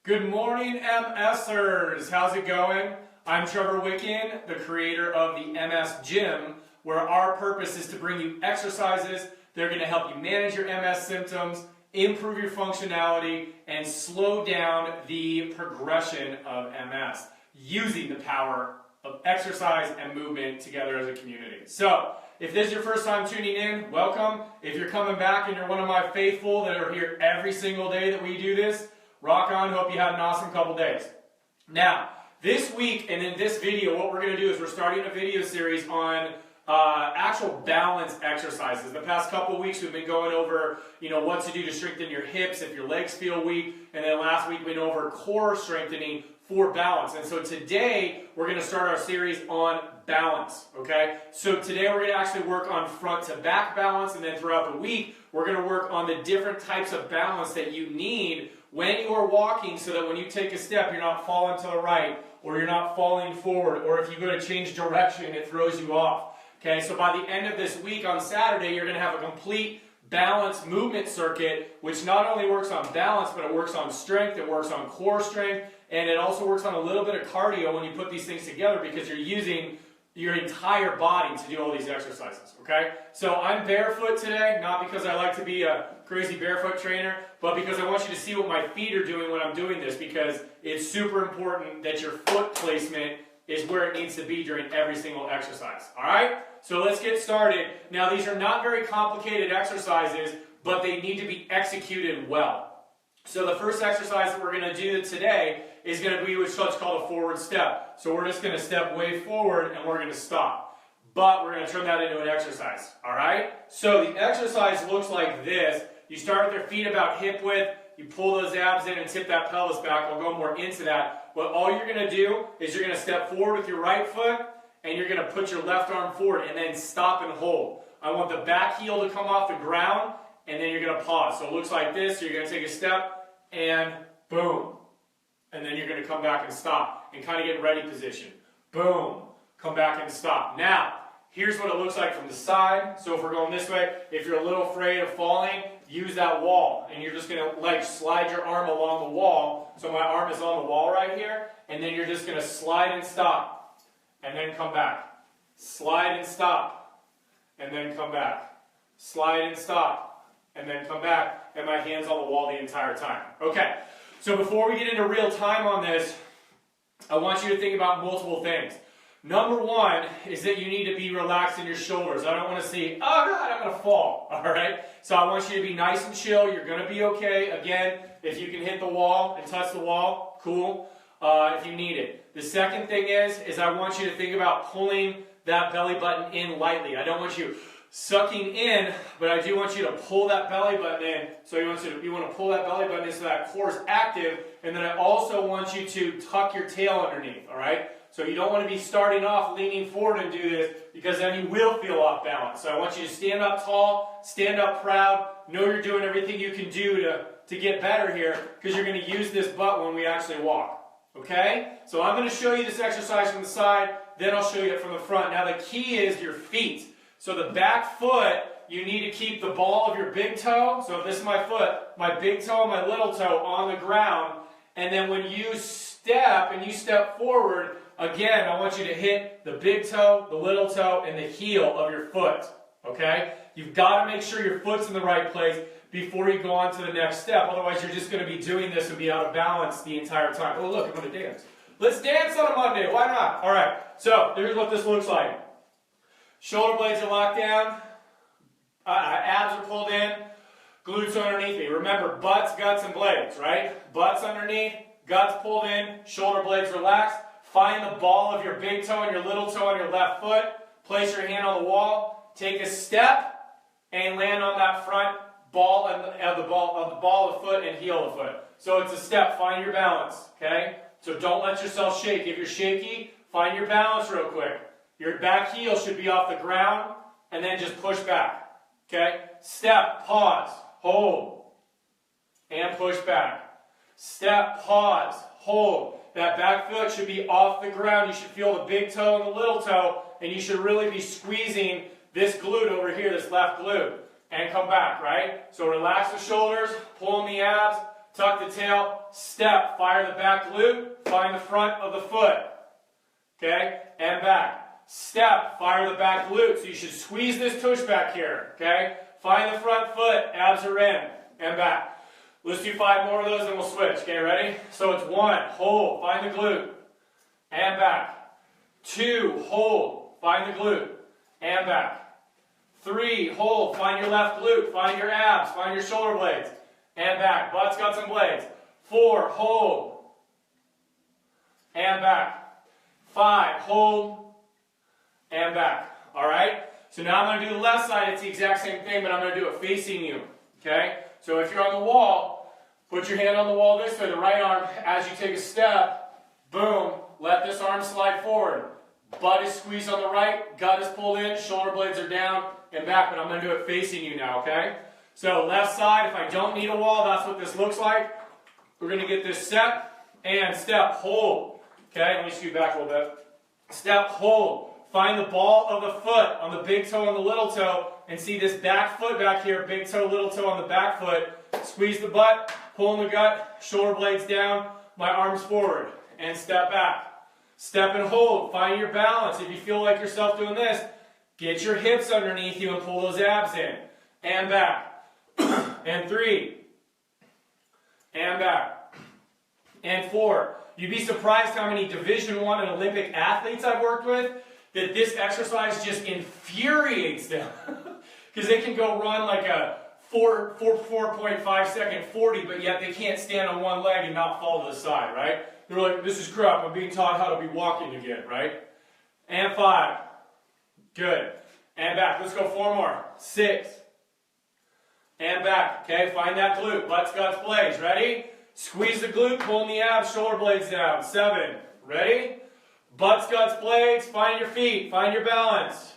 Good morning, MSers. How's it going? I'm Trevor, the creator of the MS Gym, where our purpose is to bring you exercises that are going to help you manage your MS symptoms, improve your functionality, and slow down the progression of MS using the power of exercise and movement together as a community. So, if this is your first time tuning in, welcome. If you're coming back and you're one of my faithful that are here every single day that we do this, rock on. Hope you had an awesome couple days. Now, this week and in this video, what we're going to do is we're starting a video series on actual balance exercises. The past couple weeks we've been going over, what to do to strengthen your hips if your legs feel weak, and then last week we went over core strengthening for balance. And so today we're going to start our series on balance, okay? So today we're going to actually work on front to back balance, and then throughout the week we're going to work on the different types of balance that you need when you are walking, so that when you take a step you're not falling to the right, or you're not falling forward, or if you go to change direction it throws you off. Okay, so by the end of this week on Saturday you're going to have a complete balance movement circuit, which not only works on balance, but it works on strength, it works on core strength, and it also works on a little bit of cardio when you put these things together, because you're using your entire body to do all these exercises, okay? So I'm barefoot today, not because I like to be a crazy barefoot trainer, but because I want you to see what my feet are doing when I'm doing this, because it's super important that your foot placement is where it needs to be during every single exercise, all right? So let's get started. Now, these are not very complicated exercises, but they need to be executed well. So the first exercise that we're going to do today is going to be what's called a forward step. So we're just going to step way forward and we're going to stop. But we're going to turn that into an exercise, all right? So the exercise looks like this. You start with your feet about hip width. You pull those abs in and tip that pelvis back. I'll go more into that. But all you're going to do is you're going to step forward with your right foot, and you're going to put your left arm forward and then stop and hold. I want the back heel to come off the ground, and then you're going to pause. So it looks like this. So you're going to take a step, and boom. And then you're going to come back and stop and kind of get in ready position. Boom. Come back and stop. Now, here's what it looks like from the side. So if we're going this way, if you're a little afraid of falling, use that wall. And you're just going to slide your arm along the wall. So my arm is on the wall right here. And then you're just going to slide and stop. And then come back. Slide and stop. And then come back. Slide and stop. And then come back. And my hand's on the wall the entire time. Okay. So before we get into real time on this, I want you to think about multiple things. Number one is that you need to be relaxed in your shoulders. I don't want to see, oh God, I'm going to fall. All right? So I want you to be nice and chill. You're going to be okay. Again, if you can hit the wall and touch the wall, cool. If you need it. The second thing is I want you to think about pulling that belly button in lightly. I don't want you sucking in, but I do want you to pull that belly button in. So you want to pull that belly button in so that core is active, and then I also want you to tuck your tail underneath, all right? So you don't want to be starting off leaning forward and do this, because then you will feel off balance. So I want you to stand up tall, stand up proud, know you're doing everything you can do to get better here, because you're going to use this butt when we actually walk, okay? So I'm going to show you this exercise from the side, then I'll show you it from the front. Now the key is your feet. So the back foot, you need to keep the ball of your big toe. So if this is my foot, my big toe and my little toe on the ground. And then when you step and you step forward, again, I want you to hit the big toe, the little toe, and the heel of your foot. Okay? You've got to make sure your foot's in the right place before you go on to the next step. Otherwise, you're just going to be doing this and be out of balance the entire time. Oh, look, I'm going to dance. Let's dance on a Monday. Why not? All right. So here's what this looks like. Shoulder blades are locked down, abs are pulled in, glutes underneath me. Remember, butts, guts, and blades, right? Butts underneath, guts pulled in, shoulder blades relaxed. Find the ball of your big toe and your little toe on your left foot. Place your hand on the wall. Take a step and land on that front ball of the ball of the foot and heel of the foot. So it's a step. Find your balance, okay? So don't let yourself shake. If you're shaky, find your balance real quick. Your back heel should be off the ground, and then just push back, okay? Step, pause, hold, and push back. Step, pause, hold. That back foot should be off the ground. You should feel the big toe and the little toe, and you should really be squeezing this glute over here, this left glute, and come back, right? So relax the shoulders, pull in the abs, tuck the tail, step, fire the back glute, find the front of the foot, okay, and back. Step, fire the back glute, so you should squeeze this tush back here, okay, find the front foot, abs are in, and back. Let's do 5 more of those and we'll switch, okay, ready? So it's 1, hold, find the glute, and back. 2, hold, find the glute, and back. 3, hold, find your left glute, find your abs, find your shoulder blades, and back. Butts, guts, and blades. 4, hold, and back. 5, hold, and back. All right? So now I'm going to do the left side. It's the exact same thing, but I'm going to do it facing you. Okay? So if you're on the wall, put your hand on the wall this way, the right arm. As you take a step, boom, let this arm slide forward. Butt is squeezed on the right, gut is pulled in, shoulder blades are down, and back, but I'm going to do it facing you now, okay? So left side, if I don't need a wall, that's what this looks like. We're going to get this set, and step, hold. Okay, let me scoot back a little bit. Step, hold. Find the ball of the foot on the big toe and the little toe, and see this back foot back here, big toe, little toe on the back foot. Squeeze the butt, pull in the gut, shoulder blades down, my arms forward, and step back. Step and hold, find your balance. If you feel like yourself doing this, get your hips underneath you and pull those abs in. And back. And 3. And back. And 4. You'd be surprised how many Division I and Olympic athletes I've worked with that this exercise just infuriates them. Because they can go run like a 4.5 second 40, but yet they can't stand on one leg and not fall to the side, right? They're like, this is crap, I'm being taught how to be walking again, right? And 5. Good. And back. Let's go 4 more. 6. And back. Okay, find that glute. Butts, guts, blades. Ready? Squeeze the glute, pulling the abs, shoulder blades down. 7. Ready? Butts, guts, blades. Find your feet. Find your balance.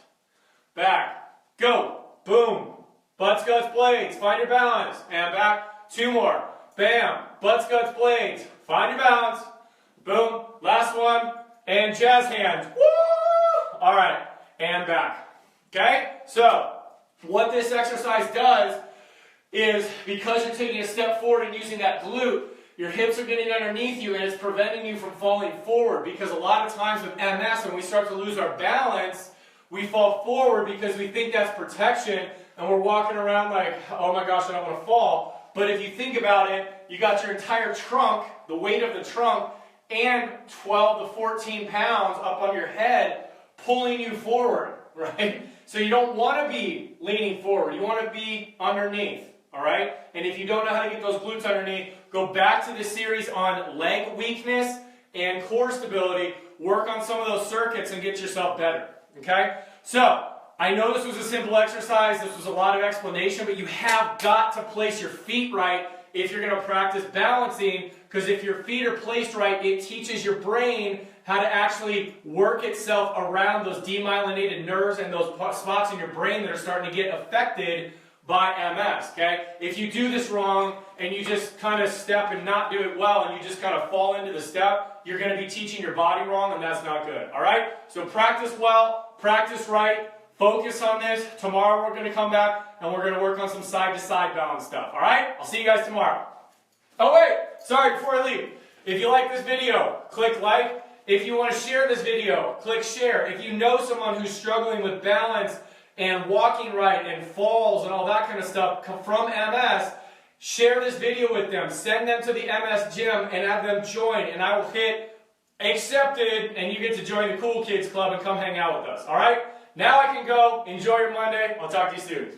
Back. Go. Boom. Butts, guts, blades. Find your balance. And back. 2 more. Bam. Butts, guts, blades. Find your balance. Boom. Last one. And jazz hands. Woo! All right. And back. Okay? So, what this exercise does is, because you're taking a step forward and using that glute, your hips are getting underneath you and it's preventing you from falling forward. Because a lot of times with MS, when we start to lose our balance, we fall forward because we think that's protection and we're walking around like, oh my gosh, I don't want to fall. But if you think about it, you got your entire trunk, the weight of the trunk, and 12 to 14 pounds up on your head pulling you forward, right? So you don't want to be leaning forward. You want to be underneath, all right? And if you don't know how to get those glutes underneath, go back to the series on leg weakness and core stability. Work on some of those circuits and get yourself better, okay? So, I know this was a simple exercise. This was a lot of explanation, but you have got to place your feet right if you're going to practice balancing, because if your feet are placed right, it teaches your brain how to actually work itself around those demyelinated nerves and those spots in your brain that are starting to get affected by MS, okay? If you do this wrong and you just kind of step and not do it well and you just kind of fall into the step, you're going to be teaching your body wrong, and that's not good, all right? So practice well, practice right, focus on this. Tomorrow we're going to come back and we're going to work on some side-to-side balance stuff, all right? I'll see you guys tomorrow. Oh wait, sorry, before I leave. If you like this video, click like. If you want to share this video, click share. If you know someone who's struggling with balance and walking right and falls and all that kind of stuff from MS, share this video with them. Send them to the MS gym and have them join, and I will hit accepted, and you get to join the Cool Kids Club and come hang out with us, all right? Now I can go. Enjoy your Monday. I'll talk to you soon.